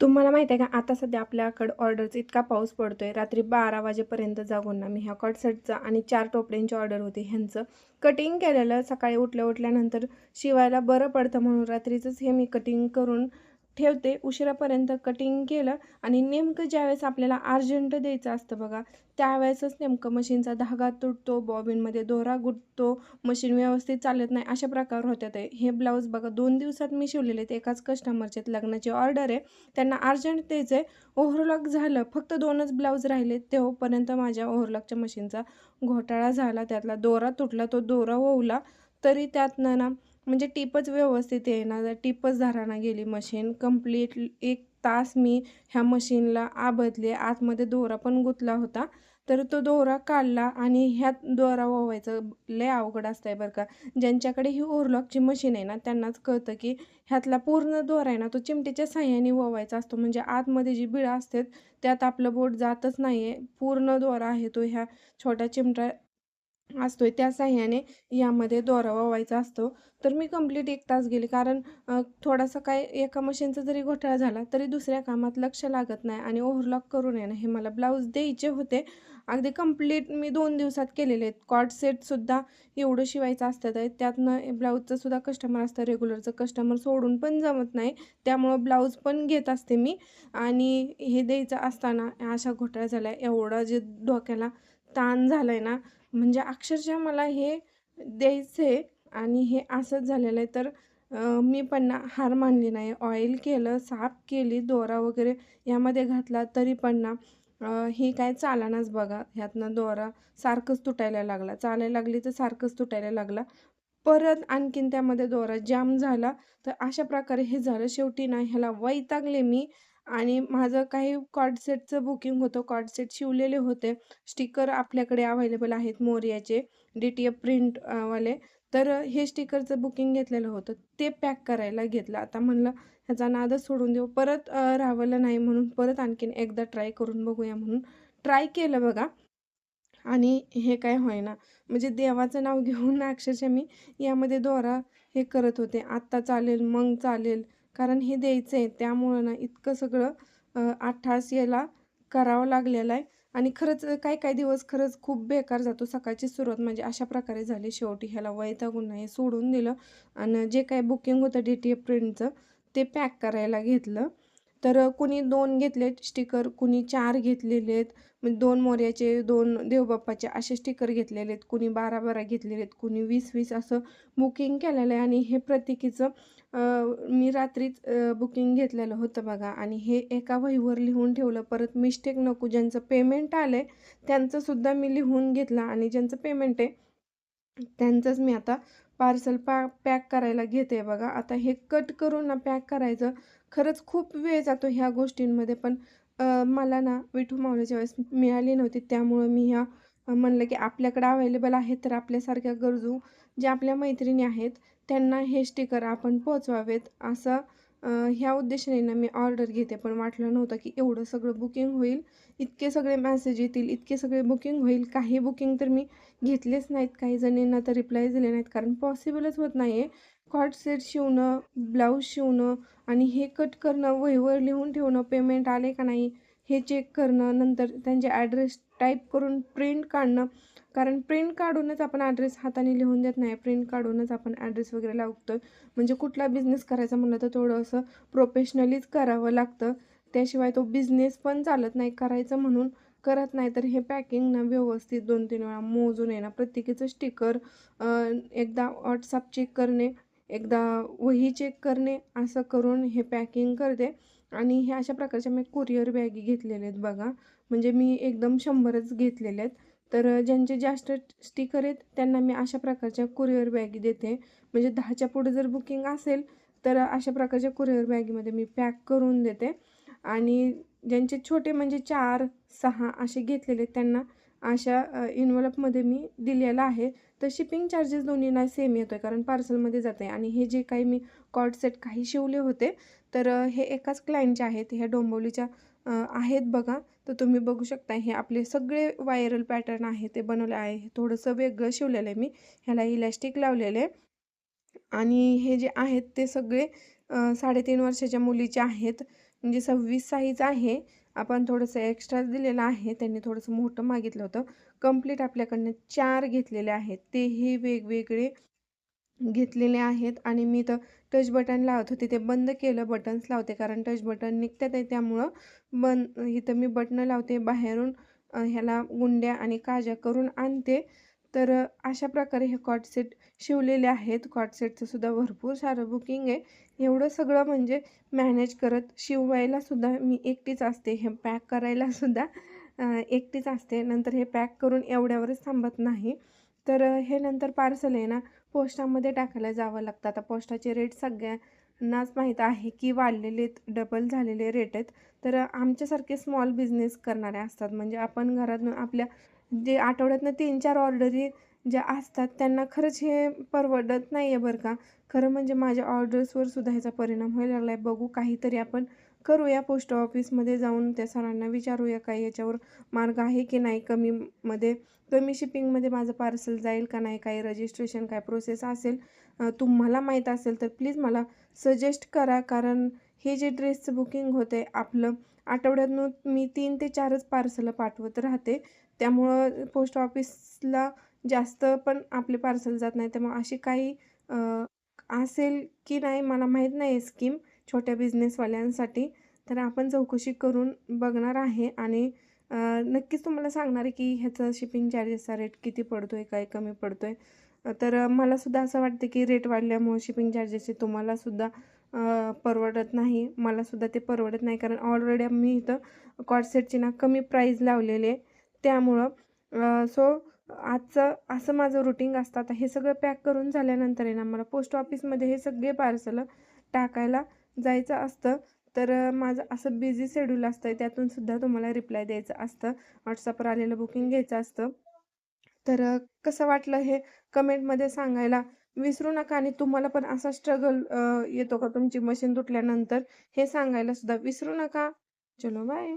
तुम्हाला माहिती आहे का, आता सध्या आपल्याकडं ऑर्डरचा इतका पाऊस पडतोय. रात्री 12 वाजेपर्यंत जागून ना मी ह्या कॉट सेटचा आणि 4 टोपल्यांची ऑर्डर होती ह्यांचं कटिंग केलेलं. सकाळी उठल्यानंतर शिवायला बरं पडतं म्हणून रात्रीचंच हे मी कटिंग करून ठेवते. उशिरापर्यंत कटिंग केलं आणि नेमकं ज्यावेळेस आपल्याला अर्जंट द्यायचं असतं बघा, त्यावेळेसच नेमकं मशीनचा धागा तुटतो, बॉबिनमध्ये दोरा गुंततो, मशीन व्यवस्थित चालत नाही, अशा प्रकार होतात आहे. हे ब्लाऊज बघा 2 दिवसात मी शिवलेले आहेत. एकाच कस्टमरचे लग्नाची ऑर्डर आहे. त्यांना अर्जंट द्यायचं आहे. ओव्हरलॉक झालं. फक्त 2च ब्लाऊज राहिले. तेव्हापर्यंत माझ्या ओव्हरलॉकच्या मशीनचा घोटाळा झाला. त्यातला दोरा तुटला. तो दोरा ओवला तरी त्यातनं ना म्हणजे टिपच व्यवस्थित येईना. टिपच धराना गेली मशीन. कंप्लीट 1 तास मी ह्या मशीनला आबदले. आतमध्ये दोरा पण गुंतला होता. तर तो दोरा काढला आणि ह्यात दोरा ओवायचं लय अवघड असतंय बरं का. ज्यांच्याकडे ही ओव्हरलॉकची मशीन आहे ना, त्यांनाच कळतं की ह्यातला पूर्ण दोरा आहे ना, तो चिमटीच्या साहाय्याने ओवायचा असतो. म्हणजे आतमध्ये जी बिळं असतात, त्यात आपलं बोट जातच नाही आहे. पूर्ण दोरा आहे तो ह्या छोट्या चिमट्या असतोय त्या साहाय्याने यामध्ये दोरा ओवायचा असतो. तर मी कंप्लीट 1 तास गेले. कारण थोडासा काय एका मशीनचा जरी घोटाळा झाला, तरी दुसऱ्या कामात लक्ष लागत नाही आणि ओव्हरलॉक करून आहे ना, हे मला ब्लाऊज द्यायचे होते. अगदी कंप्लीट मी 2 दिवसात केलेले आहेत. कॉर्ड सेटसुद्धा एवढं शिवायचं असतं आहे. त्यातनं ब्लाऊजचं सुद्धा कस्टमर असतं रेग्युलरचं कस्टमर सोडून पण जमत नाही. त्यामुळं ब्लाऊज पण घेत असते मी आणि हे द्यायचं असताना अशा घोटाळा झाला. एवढा जे डोक्याला ताण झाला आहे ना, म्हणजे अक्षरशः मला हे द्यायचं आहे आणि हे असंच झालेलं आहे. तर मी पण ना हार मानली नाही. ऑइल केलं, साफ केली, दोरा वगैरे यामध्ये घातला तरी पण ना हे काय चालेनाच बघा. ह्यातनं दोरा सारखंच तुटायला लागला. चालायला लागली तर सारखंच तुटायला लागला. परत आणखीन त्यामध्ये दोरा जाम झाला. तर अशा प्रकारे हे झालं. शेवटी ना ह्याला वैतागले मी आणि माझं काही कॉर्ड सेटचं बुकिंग होतं. कॉर्ड सेट शिवलेले होते. स्टिकर आपल्याकडे अवेलेबल आहेत मोरयाचे DTF प्रिंट वाले. तर हे स्टिकरचं बुकिंग घेतलेलं होतं. ते पॅक करायला घेतलं. आता म्हणलं ह्याचा नादच सोडून देऊ. परत राहिलं नाही म्हणून परत आणखीन एकदा ट्राय करून बघूया म्हणून ट्राय केलं बघा. आणि हे काय होईना. म्हणजे देवाचं नाव घेऊन अक्षरशः मी यामध्ये दोरा हे करत होते. आत्ता चालेल, मग चालेल. कारण हे द्यायचं आहे. त्यामुळं ना इतकं सगळं अट्टहास याला करावं लागलेलं आहे. आणि खरंच काही दिवस खरंच खूप बेकार जातो. सकाळची सुरुवात म्हणजे अशा प्रकारे झाली. शेवटी ह्याला वैतागून नाही सोडून दिलं आणि जे काही बुकिंग होतं DTF प्रिंटचं ते पॅक करायला घेतलं. तर कुणी 2 घेतलेत स्टिकर, कुणी 4 घेतलेले आहेत. म्हणजे 2 मोरयाचे, 2 देवबाप्पाचे असे स्टिकर घेतलेले आहेत. कुणी 12-12 घेतलेले आहेत, कुणी 20-20 असं बुकिंग केलेलं आहे आणि हे प्रत्येकीचं मी रात्रीच बुकिंग घेतलेलं होतं बघा आणि हे एका वहीवर लिहून ठेवलं. परत मिस्टेक नको ज्यांचं पेमेंट आलं आहे त्यांचंसुद्धा मी लिहून घेतलं आणि ज्यांचं पेमेंट आहे त्यांचंच मी आता पार्सल पॅक करायला घेते बघा. आता हे कट करून ना पॅक करायचं खरंच खूप वेळ जातो ह्या गोष्टींमध्ये. पण मला ना विठू माऊलीच्या वेळेस मिळाली नव्हती. त्यामुळं मी ह्या म्हणलं की आपल्याकडं अवेलेबल आहेत तर आपल्यासारख्या गरजू ज्या आपल्या मैत्रिणी आहेत त्यांना हे स्टिकर आपण पोहोचवावेत असं ह्या उद्देशाने ना मी ऑर्डर घेते. पण वाटलं नव्हतं की एवढं सगळं बुकिंग होईल. इतके सगळे मेसेज येतील, इतके सगळे बुकिंग होईल. काही बुकिंग तर मी घेतलेच नाहीत. काही जणींना तर रिप्लाय दिले नाहीत. कारण पॉसिबलच होत नाही आहे. कॉर्ड सेट शिवणं, ब्लाऊज शिवणं आणि हे कट करणं, वहीवर लिहून ठेवणं, पेमेंट आले का नाही हे चेक करणं, नंतर त्यांचे ॲड्रेस टाईप करून प्रिंट काढणं. कारण प्रिंट काढूनच आपण ॲड्रेस हाताने लिहून देत नाही. प्रिंट काढूनच आपण ॲड्रेस वगैरे लावतो. म्हणजे कुठला बिझनेस करायचा म्हणलं तर थोडंसं प्रोफेशनलीच करावं लागतं. त्याशिवाय तो बिझनेस पण चालत नाही. करायचं म्हणून करत नाही. तर हे पॅकिंग ना व्यवस्थित 2-3 वेळा मोजून आहे ना प्रत्येकीचं स्टिकर एकदा WhatsApp चेक करणे, एकदा वही चेक करणे असं करून हे पॅकिंग करते. आणि हे अशा प्रकारच्या मी कुरिअर बॅगी घेतलेल्या आहेत बघा. म्हणजे मी एकदम 100च घेतलेल्या आहेत. तर ज्यांचे जास्त स्टिकर आहेत त्यांना मी अशा प्रकारच्या कुरिअर बॅगी देते. म्हणजे 10च्या पुढे जर बुकिंग असेल तर अशा प्रकारच्या कुरिअर बॅगीमध्ये मी पॅक करून देते. आणि ज्यांचे छोटे म्हणजे 4-6 असे घेतलेले त्यांना अशा इन्व्हलपमध्ये मी दिलेलं आहे. तर शिपिंग चार्जेस दोन्हींना सेम येतो आहे कारण पार्सलमध्ये जातं आहे. आणि हे जे काही मी कॉर्ड सेट काही शिवले होते तर हे एकाच क्लायंटचे आहेत. ह्या डोंबिवलीच्या आहेत बघा. तर तुम्ही बघू शकता हे आपले सगळे व्हायरल पॅटर्न आहे ते बनवले आहे. थोडंसं वेगळं शिवलेलं आहे मी. ह्याला इलॅस्टिक लावलेलं आहे. आणि हे जे आहेत ते सगळे 3.5 वर्षाच्या मुलीचे आहेत. म्हणजे 26 साईज आहे. आपण थोडंसं एक्स्ट्रा दिलेलं आहे. त्यांनी थोडंसं मोठं मागितलं होतं. कंप्लीट आपल्याकडनं 4 घेतलेले आहेत. तेही वेगवेगळे घेतलेले आहेत आणि मी तर टच बटन लावत होते. ते बंद केलं. बटन्स लावते कारण टच बटन निघतात आहे त्यामुळं इथं मी बटणं लावते. बाहेरून ह्याला गुंड्या आणि काजा करून आणते. तर अशा प्रकारे हे कॉर्ड सेट शिवलेले आहेत. कॉर्ड सेटचं सुद्धा भरपूर सारं बुकिंग आहे. एवढं सगळं म्हणजे मॅनेज करत शिवायला सुद्धा मी एकटीच असते. हे पॅक करायला सुद्धा एकटीच असते. नंतर हे पॅक करून एवढ्यावरच थांबत नाही. तर हे नंतर पार्सल आहे ना पोस्टामध्ये टाकायला जावं लागतं. आता पोस्टाचे रेट सगळ्यांनाच माहीत आहे की वाढलेले आहेत, डबल झालेले रेट आहेत. तर आमच्यासारखे स्मॉल बिझनेस करणारे असतात म्हणजे आपण घरातून आपल्या जे आठवड्यातनं 3-4 ऑर्डरी ज्या असतात त्यांना खरंच हे परवडत नाही आहे बरं का. खरं म्हणजे माझ्या ऑर्डर्सवर सुद्धा ह्याचा परिणाम व्हायला लागला आहे. बघू काहीतरी आपण करूया पोस्ट ऑफिसमध्ये जाऊन त्या सरांना विचारूया काही याच्यावर मार्ग आहे की नाही कमी शिपिंगमध्ये माझं पार्सल जाईल का नाही, काही रजिस्ट्रेशन काय प्रोसेस असेल तुम्हाला माहीत असेल तर प्लीज मला सजेस्ट करा. कारण हे जे ड्रेसचं बुकिंग होतं आहे आपलं आठवड्यातून मी 3 ते 4च पार्सलं पाठवत राहते. त्यामुळं पोस्ट ऑफिसला जास्त पण आपले पार्सल जात नाही. त्यामुळे अशी काही असेल की नाही मला माहीत नाही स्कीम छोट्या बिझनेसवाल्यांसाठी. तर आपण चौकशी करून बघणार आहे आणि नक्कीच तुम्हाला सांगणार आहे की ह्याचं शिपिंग चार्जेसचा रेट किती पडतो आहे, काय कमी पडतो आहे. तर मलासुद्धा असं वाटतं की रेट वाढल्यामुळे शिपिंग चार्जेसचे तुम्हालासुद्धा परवडत नाही. मलासुद्धा ते परवडत नाही कारण ऑलरेडी मी इथं कॉर्ड सेटची ना कमी प्राईज लावलेली आहे. त्यामुळं सो आजचं असं माझं रुटीन असतं. आता हे सगळं पॅक करून झाल्यानंतर आहे ना मला पोस्ट ऑफिसमध्ये हे सगळे पार्सलं टाकायला जायचं असतं. तर माझं असं बिझी शेड्यूल असतं त्यातून सुद्धा तुम्हाला रिप्लाय द्यायचं असतं. WhatsAppवर आलेलं बुकिंग घ्यायचं असतं. तर कसं वाटलं हे कमेंटमध्ये सांगायला विसरू नका आणि तुम्हाला पण असा स्ट्रगल येतो का तुमची मशीन तुटल्यानंतर हे सांगायला सुद्धा विसरू नका. चलो बाय.